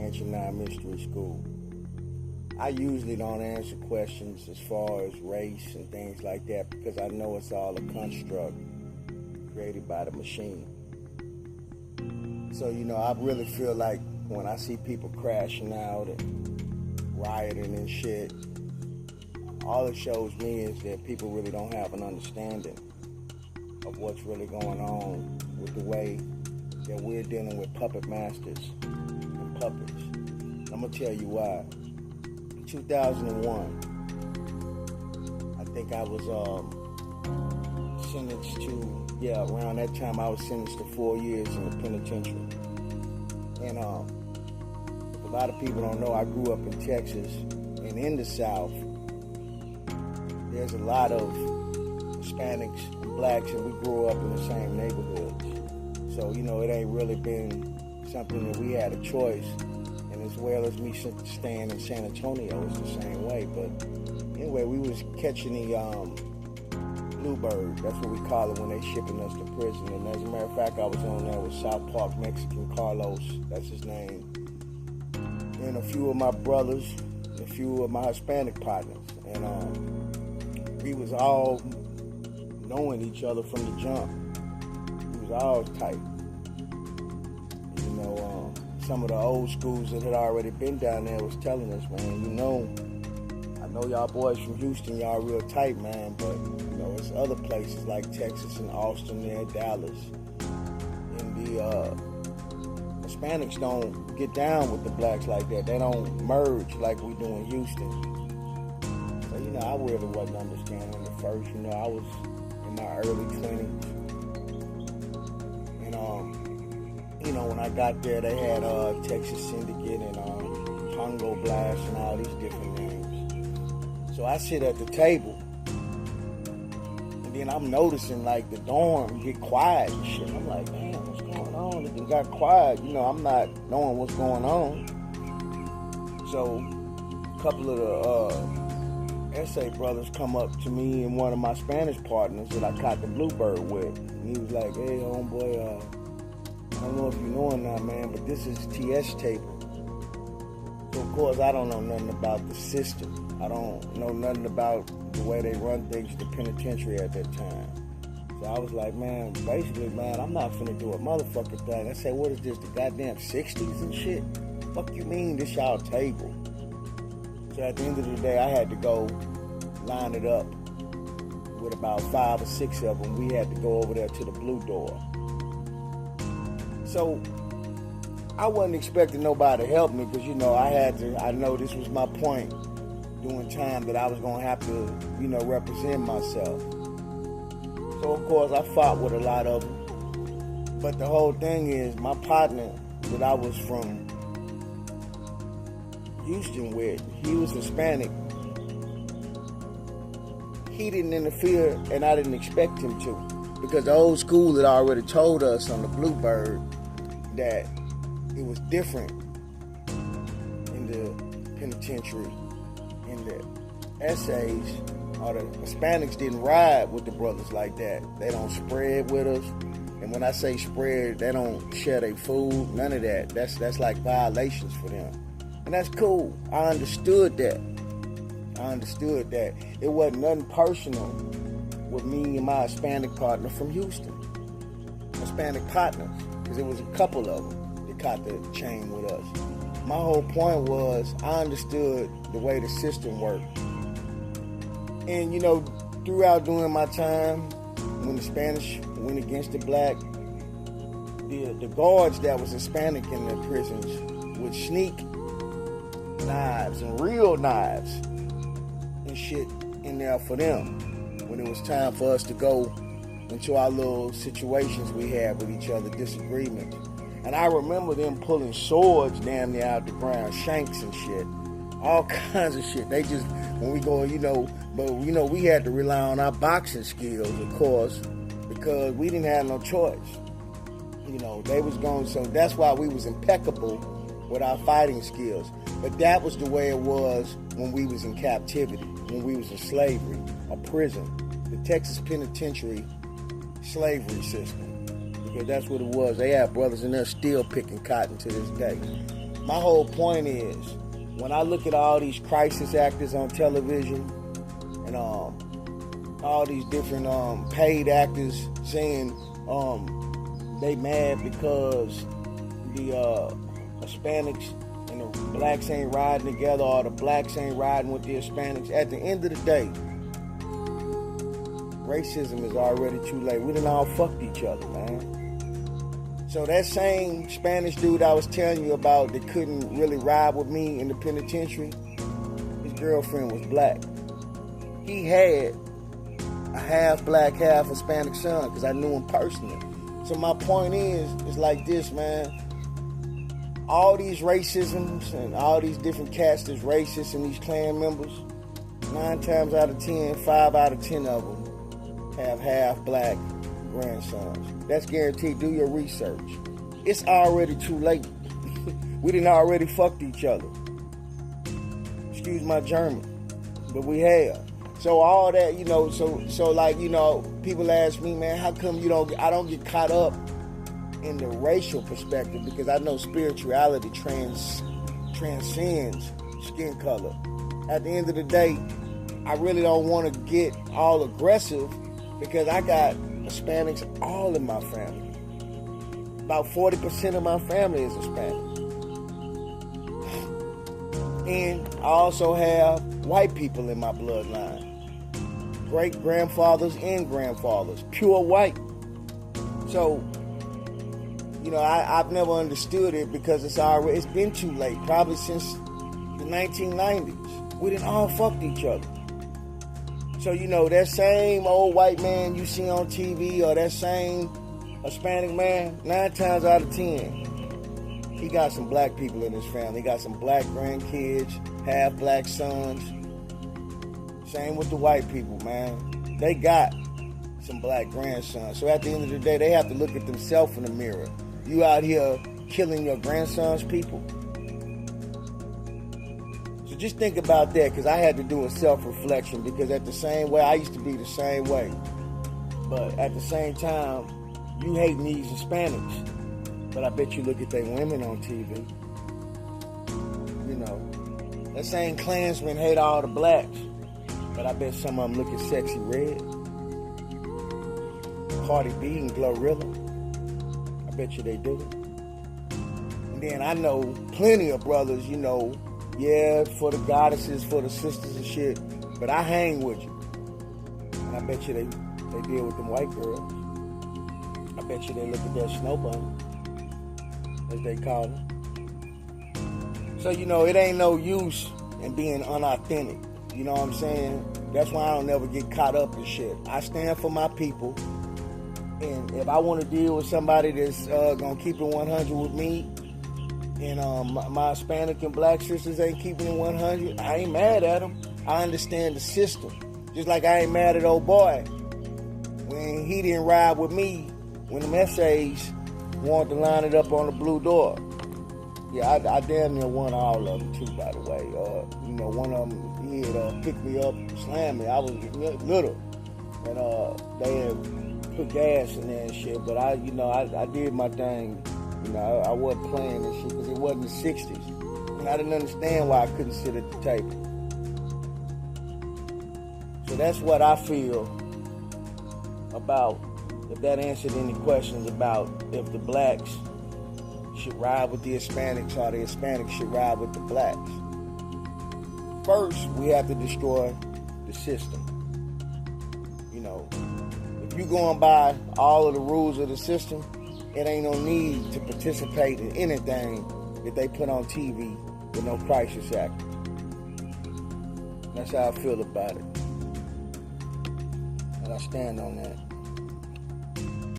Ancient Non-Mystery School. I usually don't answer questions as far as race and things like that because I know it's all a construct created by the machine. So, I really feel like when I see people crashing out and rioting and shit, all it shows me is that people really don't have an understanding of what's really going on with the way that we're dealing with puppet masters and puppets. I'm going to tell you why. In 2001, I think I was sentenced to, around that time I was sentenced to 4 years in the penitentiary. And if a lot of people don't know, I grew up in Texas, and in the South, there's a lot of Hispanics and blacks, and we grew up in the same neighborhoods. So, it ain't really been something that we had a choice. And as well as me staying in San Antonio, it's the same way. But anyway, we was catching the Bluebird. That's what we call it when they shipping us to prison. And as a matter of fact, I was on there with South Park Mexican Carlos. That's his name. And a few of my brothers, a few of my Hispanic partners. And we was all knowing each other from the jump. We was all tight. Some of the old schools that had already been down there was telling us, man, I know y'all boys from Houston, y'all real tight, man, but, it's other places like Texas and Austin there, Dallas. And the Hispanics don't get down with the blacks like that. They don't merge like we do in Houston. So, I really wasn't understanding at first. I was in my early 20s. And, when I got there, they had Texas Syndicate and Congo Blast and all these different names. So I sit at the table, and then I'm noticing, like, the dorm get quiet and shit. I'm like, man, what's going on? It got quiet. I'm not knowing what's going on. So a couple of the essay brothers come up to me and one of my Spanish partners that I caught the Bluebird with. And he was like, hey, homeboy, I don't know if you know him now, man, but this is T.S. Table. So, of course, I don't know nothing about the system. I don't know nothing about the way they run things at the penitentiary at that time. So I was like, man, basically, man, I'm not finna do a motherfucking thing. I said, what is this, the goddamn 60s and shit? Fuck you mean, this y'all table? So at the end of the day, I had to go line it up with about 5 or 6 of them. We had to go over there to the blue door. So I wasn't expecting nobody to help me because, I know this was my point during time that I was going to have to, represent myself. So, of course, I fought with a lot of them. But the whole thing is, my partner that I was from Houston with, he was Hispanic. He didn't interfere, and I didn't expect him to. Because the old school had already told us on the Bluebird that it was different in the penitentiary. In the essays, or the Hispanics didn't ride with the brothers like that. They don't spread with us. And when I say spread, they don't share their food, none of that. That's like violations for them. And that's cool. I understood that. It wasn't nothing personal with me and my Hispanic partner from Houston. Hispanic partners, because there was a couple of them that caught the chain with us. My whole point was I understood the way the system worked. And, throughout during my time, when the Spanish went against the black, the guards that was Hispanic in the prisons would sneak knives and real knives and shit in there for them when it was time for us to go into our little situations we had with each other, disagreements. And I remember them pulling swords damn near out the ground, shanks and shit, all kinds of shit. They just, when we go, we had to rely on our boxing skills, of course, because we didn't have no choice. They was going, so that's why we was impeccable with our fighting skills. But that was the way it was when we was in captivity, when we was in slavery or prison. The Texas penitentiary slavery system, because that's what it was. They have brothers in there still picking cotton to this day. my whole point is, when I look at all these crisis actors on television and all these different paid actors saying they mad because the Hispanics and the blacks ain't riding together, or the blacks ain't riding with the Hispanics. At the end of the day, racism is already too late. We done all fucked each other, man. So that same Spanish dude I was telling you about that couldn't really ride with me in the penitentiary, his girlfriend was black. He had a half black, half Hispanic son, because I knew him personally. So my point is, it's like this, man. All these racisms and all these different cats that's racist and these Klan members, 9 times out of 10, 5 out of 10 of them have half black grandsons. That's guaranteed. Do your research. It's already too late. We done already fucked each other. Excuse my German, but we have. So all that, you know, so like, you know, people ask me, man, how come I don't get caught up in the racial perspective, because I know spirituality transcends skin color. At the end of the day, I really don't want to get all aggressive, because I got Hispanics all in my family. About 40% of my family is Hispanic. And I also have white people in my bloodline. Great-grandfathers and grandfathers. Pure white. So, you know, I've never understood it, because it's been too late. Probably since the 1990s. We done all fucked each other. So, you know, that same old white man you see on TV, or that same Hispanic man, 9 times out of 10, he got some black people in his family. He got some black grandkids, half black sons. Same with the white people, man. They got some black grandsons. So at the end of the day, they have to look at themselves in the mirror. You out here killing your grandson's people. Just think about that, because I had to do a self-reflection, because at the same way, I used to be the same way. But at the same time, you hating these Hispanics, but I bet you look at their women on TV. You know, that same Klansman hate all the blacks, but I bet some of them look at Sexy Red, Cardi B and Glorilla. I bet you they do. And then I know plenty of brothers, you know, yeah, for the goddesses, for the sisters and shit, but I hang with you. And I bet you they deal with them white girls. I bet you they look at that snow bunny, as they call it. So, you know, it ain't no use in being unauthentic. You know what I'm saying? That's why I don't never get caught up in shit. I stand for my people. And if I want to deal with somebody that's going to keep it 100 with me, and my Hispanic and black sisters ain't keeping it 100, I ain't mad at them. I understand the system. Just like I ain't mad at old boy when he didn't ride with me when them essays wanted to line it up on the blue door. Yeah, I damn near won all of them too, by the way. You know, one of them, he had picked me up, slammed me. I was little, and they had put gas in there and shit. But I did my thing. You know, I wasn't playing this shit, because it wasn't the 60s. And I didn't understand why I couldn't sit at the table. So that's what I feel about, if that answered any questions about if the blacks should ride with the Hispanics or the Hispanics should ride with the blacks. First, we have to destroy the system. You know, if you're going by all of the rules of the system, it ain't no need to participate in anything that they put on TV with no crisis act. That's how I feel about it. And I stand on that.